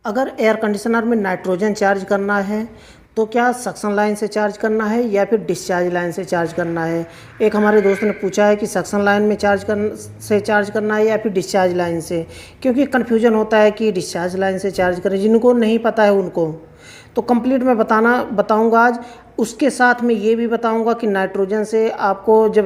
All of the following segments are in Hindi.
अगर एयर कंडीशनर में नाइट्रोजन चार्ज करना है तो क्या सक्शन लाइन से चार्ज करना है या फिर डिस्चार्ज लाइन से चार्ज करना है। एक हमारे दोस्त ने पूछा है कि सक्शन लाइन में चार्ज करना है या फिर डिस्चार्ज लाइन से, क्योंकि कन्फ्यूजन होता है कि डिस्चार्ज लाइन से चार्ज करें। जिनको नहीं पता है उनको तो कंप्लीट मैं बताऊंगा आज। उसके साथ में ये भी बताऊंगा कि नाइट्रोजन से आपको जब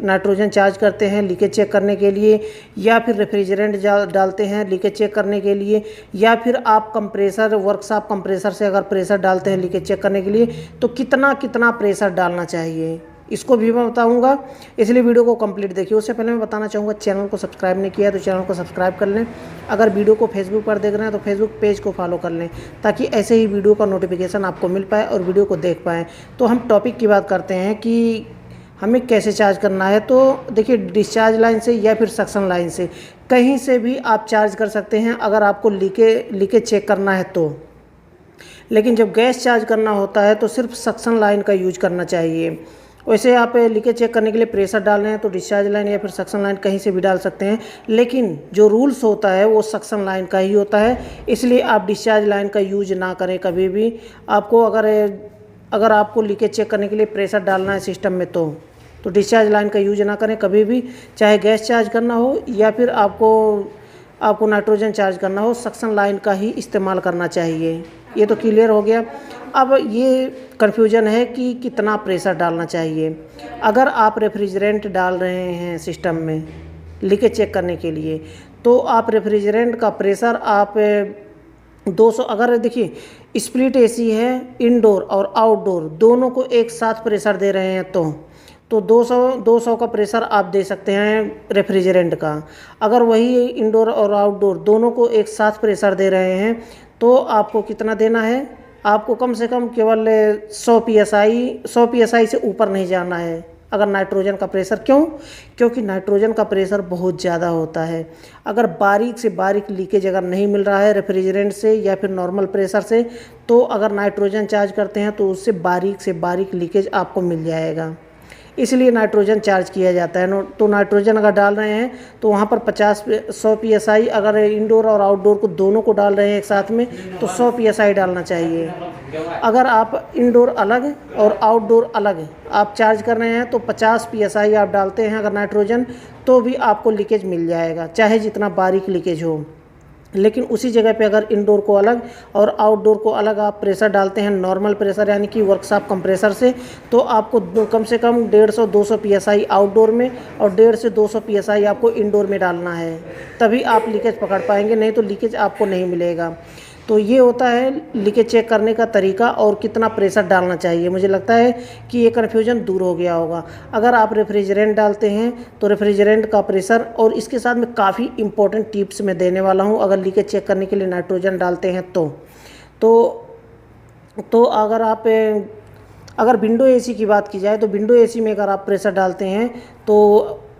नाइट्रोजन चार्ज करते हैं लीकेज चेक करने के लिए, या फिर रेफ्रिजरेंट डालते हैं लीकेज चेक करने के लिए, या फिर आप कंप्रेसर वर्कशॉप कंप्रेसर से अगर प्रेशर डालते हैं लीकेज चेक करने के लिए तो कितना कितना प्रेशर डालना चाहिए, इसको भी मैं बताऊंगा। इसलिए वीडियो को कंप्लीट देखिए। उससे पहले मैं बताना चाहूँगा, चैनल को सब्सक्राइब नहीं किया तो चैनल को सब्सक्राइब कर लें। अगर वीडियो को फेसबुक पर देख रहे हैं तो फेसबुक पेज को फॉलो कर लें, ताकि ऐसे ही वीडियो का नोटिफिकेशन आपको मिल पाए और वीडियो को देख पाएँ। तो हम टॉपिक की बात करते हैं कि हमें कैसे चार्ज करना है। तो देखिए, डिस्चार्ज लाइन से या फिर सक्शन लाइन से, कहीं से भी आप चार्ज कर सकते हैं अगर आपको लीकेज चेक करना है तो। लेकिन जब गैस चार्ज करना होता है तो सिर्फ सक्शन लाइन का यूज करना चाहिए। वैसे आप लीकेज चेक करने के लिए प्रेशर डाल रहे हैं तो डिस्चार्ज लाइन या फिर सक्शन लाइन कहीं से भी डाल सकते हैं, लेकिन जो रूल्स होता है वो सक्शन लाइन का ही होता है। इसलिए आप डिस्चार्ज लाइन का यूज ना करें कभी भी। आपको अगर आपको लीकेज चेक करने के लिए प्रेशर डालना है सिस्टम में तो डिस्चार्ज लाइन का यूज ना करें कभी भी। चाहे गैस चार्ज करना हो या फिर आपको नाइट्रोजन चार्ज करना हो, सक्शन लाइन का ही इस्तेमाल करना चाहिए। ये तो क्लियर हो गया। अब ये कन्फ्यूजन है कि कितना प्रेशर डालना चाहिए। अगर आप रेफ्रिजरेंट डाल रहे हैं सिस्टम में लीकेज चेक करने के लिए तो आप रेफ्रिजरेंट का प्रेशर आप 200, अगर देखिए स्प्लिट एसी है, इंडोर और आउटडोर दोनों को एक साथ प्रेशर दे रहे हैं तो 200 का प्रेशर आप दे सकते हैं रेफ्रिजरेंट का। अगर वही इंडोर और आउटडोर दोनों को एक साथ प्रेशर दे रहे हैं तो आपको कितना देना है, आपको कम से कम केवल 100 psi से ऊपर नहीं जाना है अगर नाइट्रोजन का प्रेशर। क्यों? क्योंकि नाइट्रोजन का प्रेशर बहुत ज़्यादा होता है। अगर बारीक से बारीक लीकेज अगर नहीं मिल रहा है रेफ्रिजरेंट से या फिर नॉर्मल प्रेशर से, तो अगर नाइट्रोजन चार्ज करते हैं तो उससे बारीक से बारीक लीकेज आपको मिल जाएगा। इसलिए नाइट्रोजन चार्ज किया जाता है। तो नाइट्रोजन अगर डाल रहे हैं तो वहाँ पर 100 psi, अगर इंडोर और आउटडोर को दोनों को डाल रहे हैं एक साथ में तो 100 psi डालना चाहिए। अगर आप इंडोर अलग और आउटडोर अलग आप चार्ज कर रहे हैं तो 50 psi आप डालते हैं अगर नाइट्रोजन, तो भी आपको लीकेज मिल जाएगा, चाहे जितना बारीक लीकेज हो। लेकिन उसी जगह पे अगर इंडोर को अलग और आउटडोर को अलग आप प्रेशर डालते हैं नॉर्मल प्रेशर यानी कि वर्कशॉप कंप्रेसर से, तो आपको कम से कम 150-200 psi आउटडोर में और 150 से 200 psi आपको इंडोर में डालना है, तभी आप लीकेज पकड़ पाएंगे, नहीं तो लीकेज आपको नहीं मिलेगा। तो ये होता है लीकेज चेक करने का तरीका और कितना प्रेशर डालना चाहिए। मुझे लगता है कि ये कन्फ्यूजन दूर हो गया होगा। अगर आप रेफ्रिजरेंट डालते हैं तो रेफ्रिजरेंट का प्रेशर, और इसके साथ में काफ़ी इंपॉर्टेंट टिप्स मैं देने वाला हूँ अगर लीकेज चेक करने के लिए नाइट्रोजन डालते हैं तो अगर विंडो एसी की बात की जाए तो विंडो एसी में अगर आप प्रेशर डालते हैं तो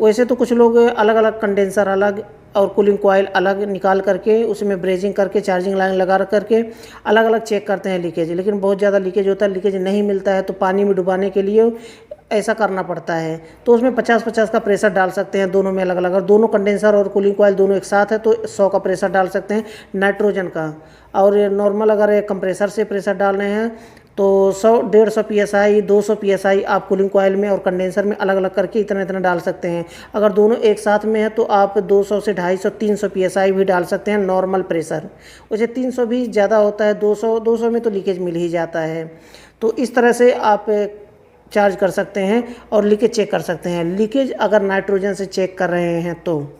वैसे तो कुछ लोग अलग अलग कंडेंसर अलग और कूलिंग कॉइल अलग निकाल करके उसमें ब्रेजिंग करके चार्जिंग लाइन लगा करके अलग अलग चेक करते हैं लीकेज। लेकिन बहुत ज़्यादा लीकेज होता है, लीकेज नहीं मिलता है तो पानी में डुबाने के लिए ऐसा करना पड़ता है। तो उसमें 50-50 का प्रेशर डाल सकते हैं दोनों में अलग अलग। अगर दोनों कंडेंसर और कूलिंग कॉइल दोनों एक साथ है तो 100 का प्रेशर डाल सकते हैं नाइट्रोजन का। और नॉर्मल अगर कंप्रेसर से प्रेशर डाल रहे हैं तो 100-150 psi 200 psi आप कूलिंग कॉइल में और कंडेंसर में अलग अलग करके इतना इतना डाल सकते हैं। अगर दोनों एक साथ में है तो आप 200 से 250-300 psi भी डाल सकते हैं नॉर्मल प्रेशर। वैसे 300 भी ज़्यादा होता है, 200 में तो लीकेज मिल ही जाता है। तो इस तरह से आप चार्ज कर सकते हैं और लीकेज चेक कर सकते हैं। लीकेज अगर नाइट्रोजन से चेक कर रहे हैं तो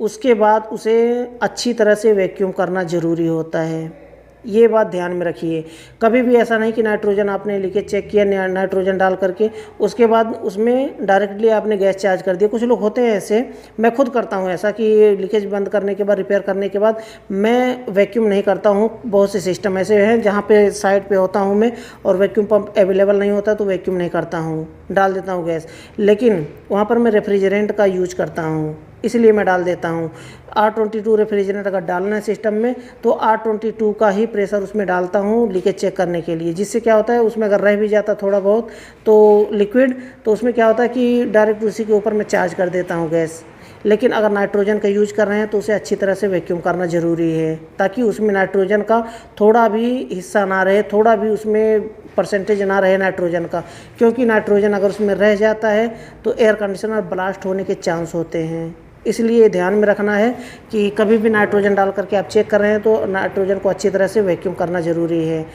उसके बाद उसे अच्छी तरह से वैक्यूम करना ज़रूरी होता है। ये बात ध्यान में रखिए। कभी भी ऐसा नहीं कि नाइट्रोजन आपने लीकेज चेक किया नाइट्रोजन डाल करके उसके बाद उसमें डायरेक्टली आपने गैस चार्ज कर दिया। कुछ लोग होते हैं ऐसे, मैं खुद करता हूँ ऐसा कि लीकेज बंद करने के बाद रिपेयर करने के बाद मैं वैक्यूम नहीं करता हूँ। बहुत से सिस्टम ऐसे हैं जहाँ पे साइड पे होता हूँ मैं और वैक्यूम पंप अवेलेबल नहीं होता तो वैक्यूम नहीं करता हूँ, डाल देता हूँ गैस। लेकिन वहाँ पर मैं रेफ्रिजरेंट का यूज करता हूँ, इसलिए मैं डाल देता हूँ। R22 रेफ्रिजरेंट अगर डालना है सिस्टम में तो R22 का ही प्रेशर उसमें डालता हूँ लीकेज चेक करने के लिए। जिससे क्या होता है उसमें अगर रह भी जाता थोड़ा बहुत तो लिक्विड, तो उसमें क्या होता है कि डायरेक्ट उसी के ऊपर मैं चार्ज कर देता हूँ गैस। लेकिन अगर नाइट्रोजन का यूज कर रहे हैं तो उसे अच्छी तरह से वैक्यूम करना ज़रूरी है, ताकि उसमें नाइट्रोजन का थोड़ा भी हिस्सा ना रहे, थोड़ा भी उसमें परसेंटेज ना रहे नाइट्रोजन का, क्योंकि नाइट्रोजन अगर उसमें रह जाता है तो एयर कंडीशनर ब्लास्ट होने के चांस होते हैं। इसलिए ध्यान में रखना है कि कभी भी नाइट्रोजन डाल करके आप चेक कर रहे हैं तो नाइट्रोजन को अच्छी तरह से वैक्यूम करना ज़रूरी है।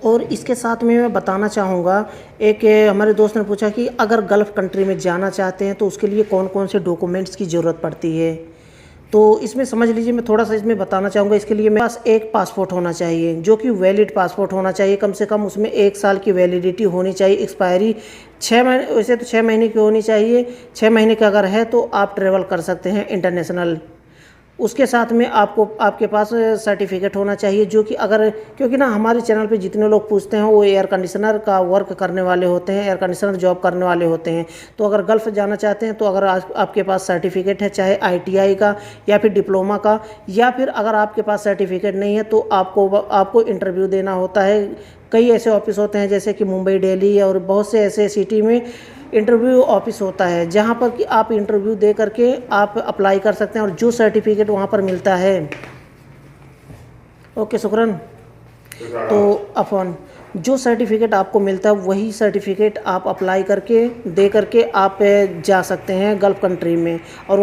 और इसके साथ में मैं बताना चाहूँगा, एक हमारे दोस्त ने पूछा कि अगर गल्फ़ कंट्री में जाना चाहते हैं तो उसके लिए कौन कौन से डॉक्यूमेंट्स की ज़रूरत पड़ती है। तो इसमें समझ लीजिए, मैं थोड़ा सा इसमें बताना चाहूँगा। इसके लिए मेरे पास एक पासपोर्ट होना चाहिए, जो कि वैलिड पासपोर्ट होना चाहिए। कम से कम उसमें 1 साल की वैलिडिटी होनी चाहिए। एक्सपायरी 6 महीने, वैसे तो 6 महीने की होनी चाहिए। 6 महीने का अगर है तो आप ट्रेवल कर सकते हैं इंटरनेशनल। उसके साथ में आपके पास सर्टिफिकेट होना चाहिए, जो कि अगर, क्योंकि ना हमारे चैनल पे जितने लोग पूछते हैं वो एयर कंडीशनर का वर्क करने वाले होते हैं, एयर कंडीशनर जॉब करने वाले होते हैं। तो अगर गल्फ़ जाना चाहते हैं तो अगर आपके पास सर्टिफिकेट है, चाहे ITI का या फिर डिप्लोमा का, या फिर अगर आपके पास सर्टिफिकेट नहीं है तो आपको इंटरव्यू देना होता है। कई ऐसे ऑफिस होते हैं जैसे कि मुंबई, दिल्ली और बहुत से ऐसे सिटी में इंटरव्यू ऑफिस होता है, जहां पर कि आप इंटरव्यू दे करके आप अप्लाई कर सकते हैं, और जो सर्टिफिकेट वहां पर मिलता है। ओके, शुक्रन। तो अफवान, जो सर्टिफिकेट आपको मिलता है वही सर्टिफिकेट आप अप्लाई करके दे करके आप जा सकते हैं गल्फ़ कंट्री में, और